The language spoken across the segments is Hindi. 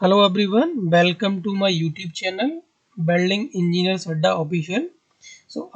Hello everyone, welcome to my YouTube channel building engineers Adda official.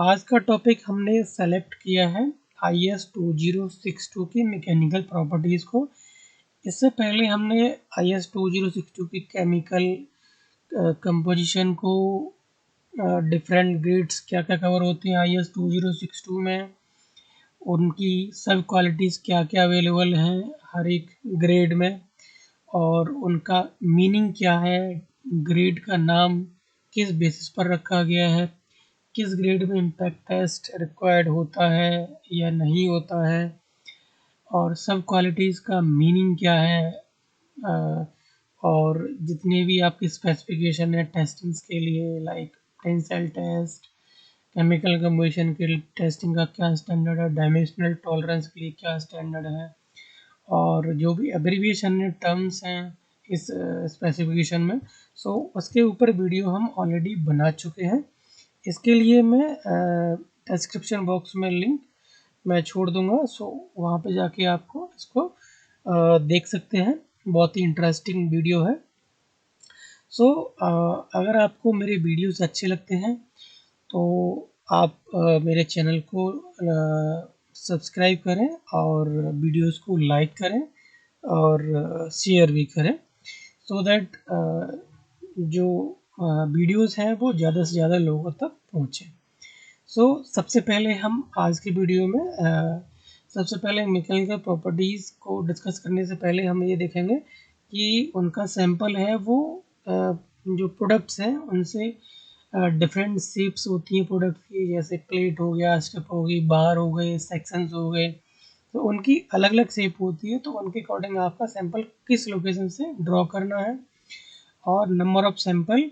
आज का टॉपिक हमने सेलेक्ट किया है IS 2062 की मैकेनिकल प्रॉपर्टीज़ को। इससे पहले हमने IS 2062 की केमिकल कंपोजिशन को, डिफरेंट ग्रेड्स क्या क्या कवर होते हैं IS 2062 में, उनकी सब क्वालिटीज़ क्या क्या अवेलेबल हैं हर एक ग्रेड में, और उनका मीनिंग क्या है, ग्रेड का नाम किस बेसिस पर रखा गया है, किस ग्रेड में इम्पैक्ट टेस्ट रिक्वायर्ड होता है या नहीं होता है, और सब क्वालिटीज़ का मीनिंग क्या है, और जितने भी आपके स्पेसिफिकेशन है टेस्टिंग्स के लिए, like tensile test, chemical composition के टेस्टिंग का क्या स्टैंडर्ड है, डायमेंशनल टॉलरेंस के लिए क्या स्टैंडर्ड है, और जो भी एब्रीविएशन है, टर्म्स हैं इस स्पेसिफिकेशन में, उसके ऊपर वीडियो हम ऑलरेडी बना चुके हैं। इसके लिए मैं डिस्क्रिप्शन बॉक्स में लिंक मैं छोड़ दूंगा, वहाँ पे जाके आपको इसको देख सकते हैं। बहुत ही इंटरेस्टिंग वीडियो है। अगर आपको मेरे वीडियोस अच्छे लगते हैं तो आप मेरे चैनल को सब्सक्राइब करें और वीडियोस को लाइक करें और शेयर भी करें, सो दैट जो वीडियोस हैं वो ज़्यादा से ज़्यादा लोगों तक पहुँचे। सबसे पहले हम आज की वीडियो में सबसे पहले मैकेनिकल प्रॉपर्टीज़ को डिस्कस करने से पहले हम ये देखेंगे कि उनका सैंपल है वो जो प्रोडक्ट्स हैं उनसे डिफरेंट शेप्स होती हैं प्रोडक्ट की, जैसे प्लेट हो गया, स्ट्रिप हो गई, बार हो गए, सेक्शंस हो गए, तो उनकी अलग अलग शेप होती है। तो उनके अकॉर्डिंग आपका सैंपल किस लोकेशन से ड्रॉ करना है, और number of sample,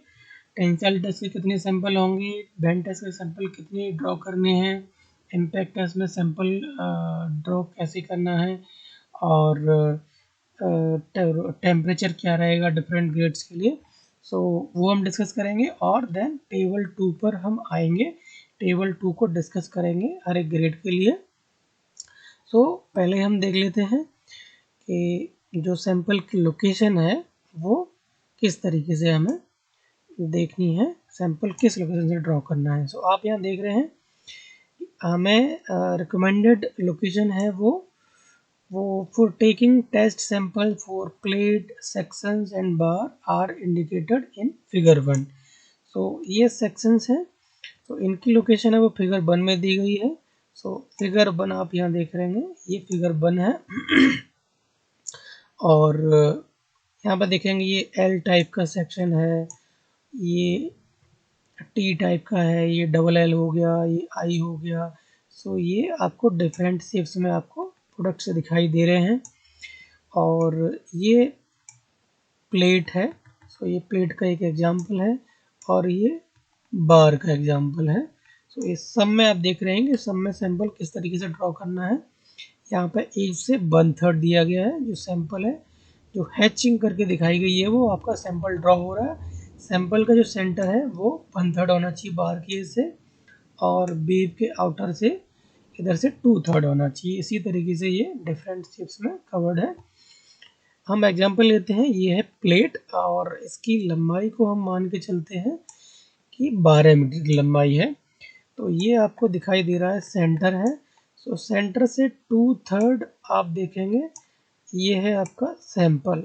tensile test के कितने सैंपल होंगे, बेंड टेस्ट के सैंपल कितने ड्रॉ करने हैं, इम्पैक्ट टेस्ट में सैंपल ड्रॉ कैसे करना है, और टेम्परेचर क्या रहेगा डिफरेंट ग्रेड्स के लिए। वो हम डिस्कस करेंगे, और देन टेबल 2 पर हम आएंगे, टेबल 2 को डिस्कस करेंगे हर एक ग्रेड के लिए। पहले हम देख लेते हैं कि जो सैंपल की लोकेशन है वो किस तरीके से हमें देखनी है, सैंपल किस लोकेशन से ड्रॉ करना है। आप यहाँ देख रहे हैं हमें रिकमेंडेड लोकेशन है वो for taking test sample for plate, sections and bar are indicated in figure 1। ये सेक्शंस हैं, इनकी लोकेशन है वो फिगर 1 में दी गई है। फिगर 1 आप यहाँ देख रहे हैं, ये फिगर 1 है। और यहाँ पर देखेंगे ये L टाइप का सेक्शन है, ये T टाइप का है, ये डबल L हो गया, ये I हो गया। ये आपको डिफरेंट शेप्स में आपको प्रोडक्ट से दिखाई दे रहे हैं। और ये प्लेट है, ये प्लेट का एक एग्जांपल है, और ये बार का एग्जांपल है। इस सब में आप देख रहे हैं कि सब में सैंपल किस तरीके से ड्रॉ करना है। यहाँ पे एज से 1/3 दिया गया है, जो सैंपल है, जो हैचिंग करके दिखाई गई है वो आपका सैंपल ड्रॉ हो रहा है। सैंपल का जो सेंटर है वो 1/3 होना चाहिए बार की एज से, और बेब के आउटर से इधर से 2/3 होना चाहिए। इसी तरीके से ये डिफरेंट शेप्स में कवर्ड है। हम एग्जांपल लेते हैं, ये है प्लेट, और इसकी लंबाई को हम मान के चलते हैं कि 12 मीटर की लंबाई है। तो ये आपको दिखाई दे रहा है सेंटर है। सेंटर से 2/3 आप देखेंगे, ये है आपका सैंपल।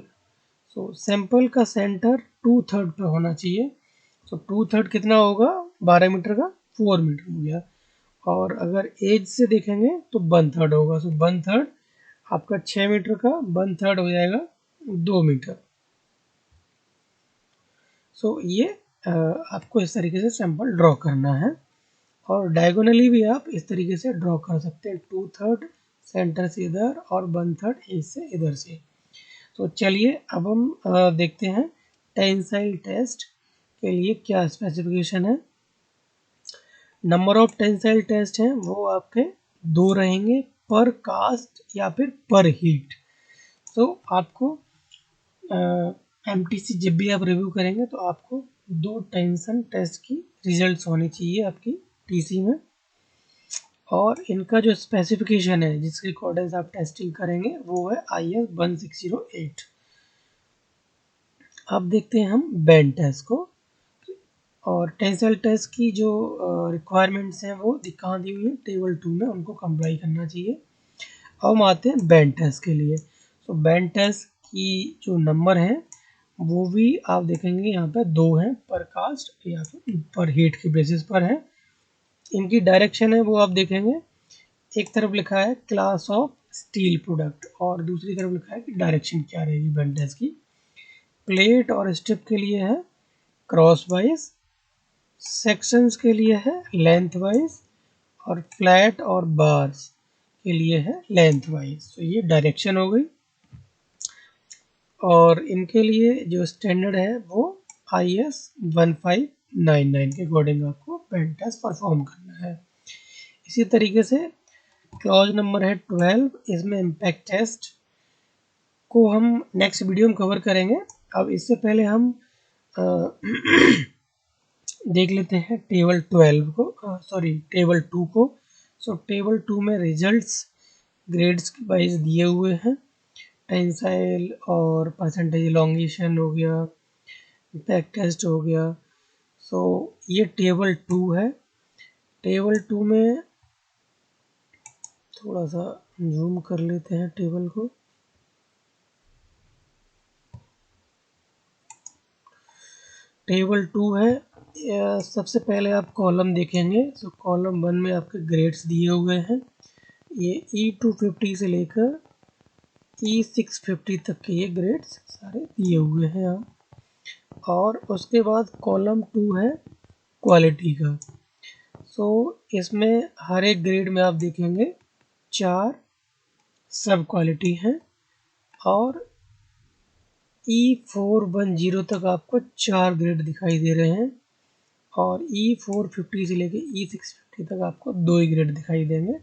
सैंपल का सेंटर 2/3 पे होना चाहिए। 2/3 कितना होगा 12 मीटर का, 4 मीटर हो गया। और अगर एज से देखेंगे तो 1/3 होगा। 1/3 आपका 6 मीटर का 1/3 हो जाएगा 2 मीटर। ये आपको इस तरीके से सैंपल ड्रॉ करना है, और डायगोनली भी आप इस तरीके से ड्रॉ कर सकते हैं, 2/3 सेंटर से इधर और 1/3 एज से इधर से। चलिए अब हम देखते हैं टेंसाइल टेस्ट के लिए क्या स्पेसिफिकेशन है। नंबर ऑफ टेंसाइल टेस्ट हैं वो आपके 2 रहेंगे, पर कास्ट या फिर पर हीट। आपको MTC जब भी आप रिव्यू करेंगे तो आपको 2 टेंशन टेस्ट की रिजल्ट्स होनी चाहिए आपकी TC में, और इनका जो स्पेसिफिकेशन है जिसके अकॉर्डिंग आप टेस्टिंग करेंगे वो है IS 1608। अब देखते हैं हम बेंड टेस्ट को, और टेंसाइल टेस्ट की जो रिक्वायरमेंट्स हैं वो कहाँ दी हुई है, टेबल 2 में, उनको कंप्लाई करना चाहिए। अब हम आते हैं बेंड टेस्ट के लिए। तो बेंड टेस्ट की जो नंबर है वो भी आप देखेंगे यहाँ पे 2 हैं, पर कास्ट या फिर पर हीट के बेसिस पर है। इनकी डायरेक्शन है वो आप देखेंगे, एक तरफ लिखा है क्लास ऑफ स्टील प्रोडक्ट और दूसरी तरफ लिखा है कि डायरेक्शन क्या रहेगी बेंड टेस्ट की। प्लेट और स्ट्रिप के लिए है क्रॉस वाइज, सेक्शंस के लिए है लेंथ वाइज, और फ्लैट और बार्स के लिए है लेंथ वाइज। तो ये डायरेक्शन हो गई, और इनके लिए जो स्टैंडर्ड है वो IS 1599 के अकॉर्डिंग आपको बेंड टेस्ट परफॉर्म करना है। इसी तरीके से क्लॉज नंबर है 12, इसमें इम्पैक्ट टेस्ट को हम नेक्स्ट वीडियो में कवर करेंगे। अब इससे पहले हम देख लेते हैं टेबल 12 को, सॉरी टेबल 2 को। सो टेबल 2 में रिजल्ट्स ग्रेड्स वाइज दिए हुए हैं, टेंसाइल और परसेंटेज इलॉन्गेशन हो गया, इम्पैक्ट टेस्ट हो गया। सो ये टेबल 2 है। टेबल 2 में थोड़ा सा जूम कर लेते हैं टेबल को। टेबल 2 है, सबसे पहले आप कॉलम देखेंगे। तो कॉलम 1 में आपके ग्रेड्स दिए हुए हैं, ये E250 से लेकर E650 तक के ये ग्रेड्स सारे दिए हुए हैं यहाँ। और उसके बाद कॉलम 2 है क्वालिटी का। सो इसमें हर एक ग्रेड में आप देखेंगे 4 सब क्वालिटी हैं, और E410 तक आपको 4 ग्रेड दिखाई दे रहे हैं, और E450 से लेके E650 तक आपको 2 ही ग्रेड दिखाई देंगे।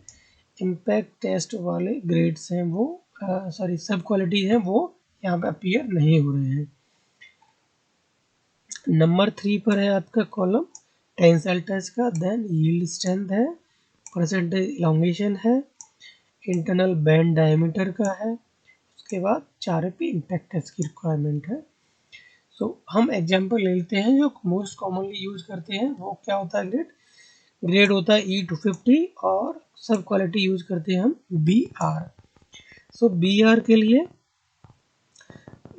इम्पैक्ट टेस्ट वाले ग्रेड्स हैं वो, सॉरी सब क्वालिटी हैं वो यहाँ पे अपीयर नहीं हो रहे हैं। नंबर 3 पर है आपका कॉलम टेंसाइल टेस्ट का, देन यील्ड स्ट्रेंथ है, परसेंटेज इलॉन्गेशन है, इंटरनल बैंड डायमीटर का है, उसके बाद 4 पे इम्पैक्ट टेस्ट की रिक्वायरमेंट है। सो हम एग्जांपल ले लेते हैं जो मोस्ट कॉमनली यूज करते हैं। वो क्या होता है, ग्रेड होता है E250, और सब क्वालिटी यूज करते हैं हम BR। सो BR के लिए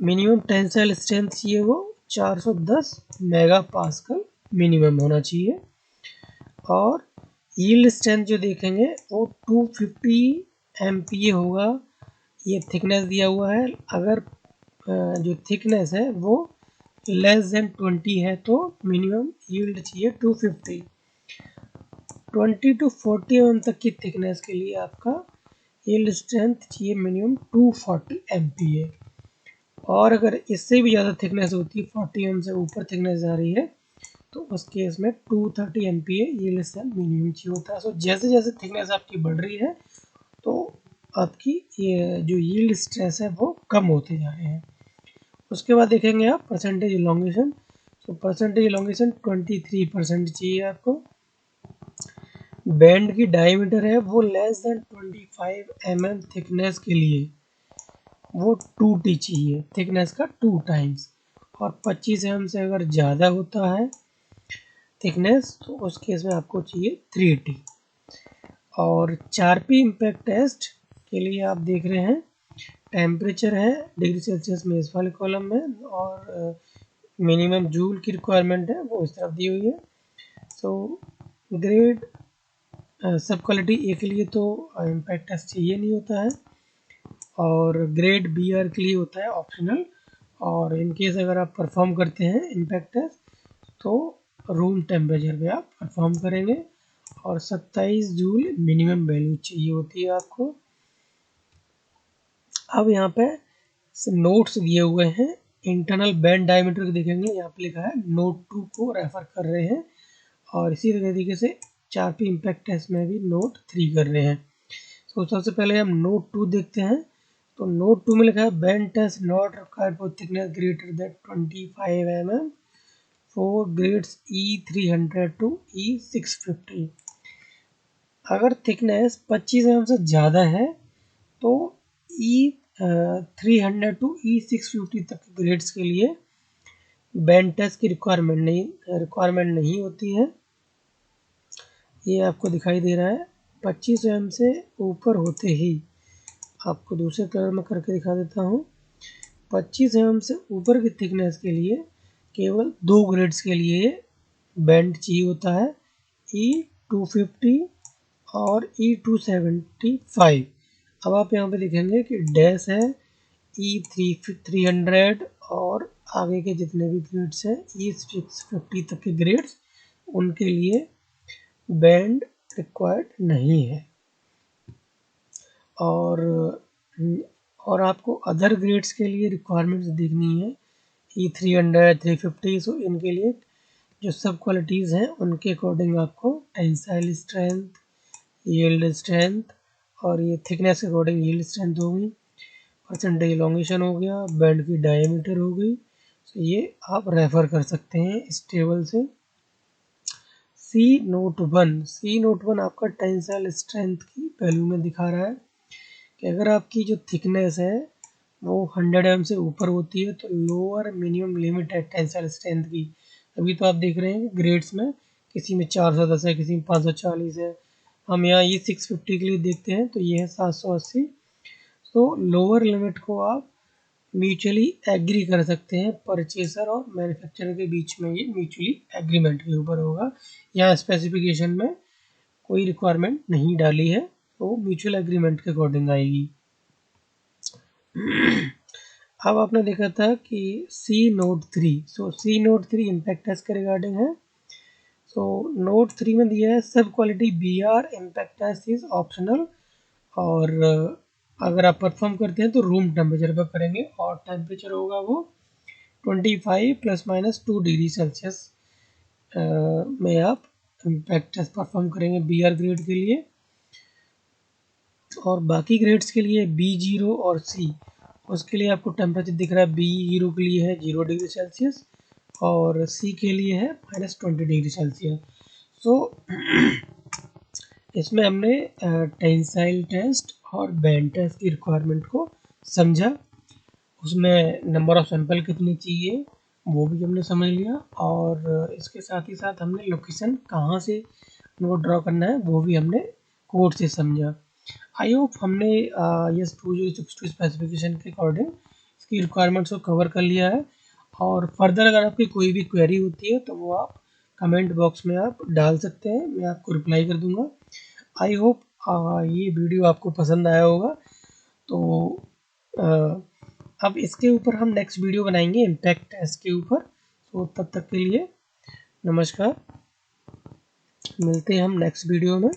मिनिमम टेंसाइल स्ट्रेंथ चाहिए वो 410 मेगा पास्कल मिनिमम होना चाहिए, और यील्ड स्ट्रेंथ जो देखेंगे वो 250 MPa होगा। ये थिकनेस दिया हुआ है, अगर जो थिकनेस है वो लेस देन 20 है तो मिनिमम यील्ड चाहिए 250। 20 to 40 mm तक की थिकनेस के लिए आपका यील्ड स्ट्रेंथ चाहिए मिनिमम 240 MPa, और अगर इससे भी ज़्यादा थिकनेस होती है, 40 mm से ऊपर थिकनेस जा रही है, तो उस केस में 230 MPa यील्ड स्ट्रेंथ मिनिमम चाहिए होता है। सो जैसे जैसे थिकनेस आपकी बढ़ रही है तो आपकी ये जो यील्ड स्ट्रेस है वो कम होते जा रहे हैं। उसके बाद देखेंगे आप परसेंटेज इलॉन्गेशन। तो परसेंटेज इलॉन्गेशन 23% चाहिए आपको। बैंड की डायमीटर है वो लेस देन 25 mm थिकनेस के लिए वो 2T चाहिए, थिकनेस का 2 टाइम्स, और 25 mm से अगर ज़्यादा होता है थिकनेस तो उस केस में आपको चाहिए 3T। और 4P इम्पैक्ट टेस्ट के लिए आप देख रहे हैं टेम्परेचर है डिग्री सेल्सियस में इस वाले कॉलम में, और मिनिमम जूल की रिक्वायरमेंट है वो इस तरफ दी हुई है। सो ग्रेड सब क्वालिटी ए के लिए तो इम्पैक्ट टेस्ट चाहिए नहीं होता है, और ग्रेड BR के लिए होता है ऑप्शनल, और इन केस अगर आप परफॉर्म करते हैं इम्पैक्ट टेस्ट तो रूम टेम्परेचर पे आप परफॉर्म करेंगे, और 27 जूल मिनिमम वैल्यू चाहिए होती है आपको। अब यहाँ पे नोट्स दिए हुए हैं, इंटरनल बैंड डायमीटर देखेंगे यहाँ पे लिखा है नोट 2 को रेफर कर रहे हैं, और इसी तरीके से 4P इम्पैक्ट टेस्ट में भी नोट 3 कर रहे हैं। तो सबसे पहले हम नोट 2 देखते हैं। तो नोट 2 में लिखा है bend test not required for thickness greater than 25 mm for grades E300 to E650। अगर थिकनेस 25 mm से ज़्यादा है तो E300 to E650 तक ग्रेड्स के लिए बैंड टेस्ट की रिक्वायरमेंट नहीं होती है। ये आपको दिखाई दे रहा है 25 mm से ऊपर होते ही, आपको दूसरे कलर में करके दिखा देता हूँ। 25 mm से ऊपर की थिकनेस के लिए केवल 2 ग्रेड्स के लिए बैंड चाहिए होता है, E250 और E275। अब आप यहाँ पे देखेंगे कि डैश है E300 और आगे के जितने भी ग्रेड्स हैं E650 तक के ग्रेड्स, उनके लिए बैंड रिक्वायर्ड नहीं है। और आपको अदर ग्रेड्स के लिए रिक्वायरमेंट्स देखनी है E300 350, सो इनके लिए जो सब क्वालिटीज़ हैं उनके अकॉर्डिंग आपको टेंसाइल स्ट्रेंथ, यील्ड स्ट्रेंथ और ये थिकनेस के अकॉर्डिंग यील्ड स्ट्रेंथ होगी, परसेंटेज इलॉन्गेशन हो गया, बैंड की डायमीटर हो गई। तो ये आप रेफर कर सकते हैं इस टेबल से। C-Note 1 आपका टेंसाइल स्ट्रेंथ की वैल्यू में दिखा रहा है कि अगर आपकी जो थिकनेस है वो 100 mm से ऊपर होती है तो लोअर मिनिमम लिमिट है टेंसाइल स्ट्रेंथ की। अभी तो आप देख रहे हैं ग्रेड्स में किसी में 410 है, किसी में 540 है। हम यहाँ ये 650 के लिए देखते हैं तो ये है 780। तो लोअर लिमिट को आप म्यूचुअली एग्री कर सकते हैं, परचेसर और मैन्युफैक्चरर के बीच में ये म्यूचुअली एग्रीमेंट के ऊपर होगा। यहाँ स्पेसिफिकेशन में कोई रिक्वायरमेंट नहीं डाली है, तो म्यूचुअल एग्रीमेंट के अकॉर्डिंग आएगी। अब आपने देखा था कि C-Note 3, so C-Note 3 impact test के रिगार्डिंग है। सो Note 3 में दिया है सब quality BR impact test is optional, और अगर आप परफॉर्म करते हैं तो रूम टेम्परेचर पर करेंगे और टेम्परेचर होगा वो 25 ± 2 डिग्री सेल्सियस में आप इम्पैक्ट टेस्ट परफॉर्म करेंगे BR ग्रेड के लिए। और बाकी ग्रेड्स के लिए B0 और C, उसके लिए आपको टेम्परेचर दिख रहा है B0 के लिए है 0 डिग्री सेल्सियस और C के लिए है -20 डिग्री सेल्सियस। सो इसमें हमने टेंसाइल टेस्ट और बैंड टेस्ट की रिक्वायरमेंट को समझा, उसमें नंबर ऑफ सैंपल कितनी चाहिए वो भी हमने समझ लिया, और इसके साथ ही साथ हमने लोकेशन कहाँ से उनको ड्रॉ करना है वो भी हमने कोड से समझा। आई होप हमने यस 2062 स्पेसिफिकेशन के अकॉर्डिंग इसकी रिक्वायरमेंट्स को कवर कर लिया है। और फर्दर अगर आपकी कोई भी क्वेरी होती है तो वो आप कमेंट बॉक्स में आप डाल सकते हैं, मैं आपको रिप्लाई कर दूंगा। आई होप ये वीडियो आपको पसंद आया होगा। तो अब इसके ऊपर हम नेक्स्ट वीडियो बनाएंगे इम्पैक्ट टेस्ट के ऊपर। तो तब तक के लिए नमस्कार, मिलते हैं हम नेक्स्ट वीडियो में।